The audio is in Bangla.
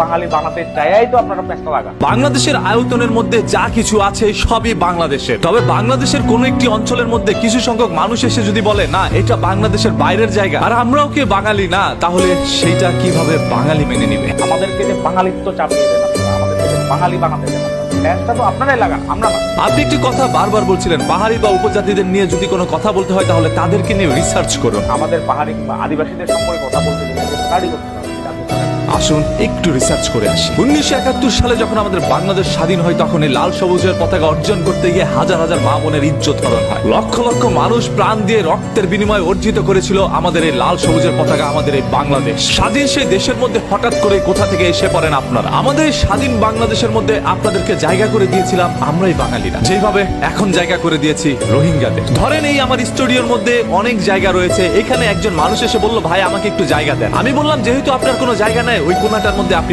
বাঙালি বানাতে চাইয়াই তো আপনারা পেঁচটা লাগান। বাংলাদেশের আয়তনের মধ্যে যা কিছু আছে সবই বাংলাদেশের। তবে বাংলাদেশের কোন একটি অঞ্চলের মধ্যে কিছু সংখ্যক মানুষ এসে যদি বলে না এটা বাংলাদেশের বাইরের জায়গা আর আমরাও কি বাঙালি না, তাহলে সেইটা কিভাবে বাঙালি মেনে নিবে? আমাদেরকে যে বাঙালিত্ব চাপিয়ে দেন আপনারা, আমাদেরকে যে বাঙালি বানাতে দেন প্যাঁচটা তো আপনারাই লাগান, আমরা না। আপনি একটি কথা বারবার বলছিলেন, পাহাড়ি বা উপজাতিদের নিয়ে যদি কোনো কথা বলতে হয় তাহলে তাদেরকে নিয়ে রিসার্চ করুন। আমাদের পাহাড়ি কিংবা আদিবাসীদের সম্পর্কে কথা বলতে গেলে স্টাডি করতে হবে। আসুন একটু রিসার্চ করে আসি। 1971 সালে যখন আমাদের বাংলাদেশ স্বাধীন হয় তখন এই লাল সবুজের পতাকা অর্জন করতে গিয়ে হাজার হাজার মা বোনের ইজ্জত হরণ হয়। লক্ষ লক্ষ মানুষ প্রাণ দিয়ে রক্তের বিনিময়ে অর্জিত করেছিল আমাদের এই লাল সবুজের পতাকা, আমাদের এই বাংলাদেশ। স্বাধীন সেই দেশের মধ্যে হঠাৎ করে কোথা থেকে এসে পড়েন আপনারা? আমাদের এই স্বাধীন বাংলাদেশের মধ্যে আপনাদেরকে জায়গা করে দিয়েছিলাম আমরাই বাঙালিরা, যেভাবে এখন জায়গা করে দিয়েছি রোহিঙ্গাদের। ধরেন এই আমার স্টুডিওর মধ্যে অনেক জায়গা রয়েছে, এখানে একজন মানুষ এসে বলল ভাই আমাকে একটু জায়গা দেন। আমি বললাম যেহেতু আপনার কোনো জায়গা নাই ওই কোনাটার মধ্যে আপনি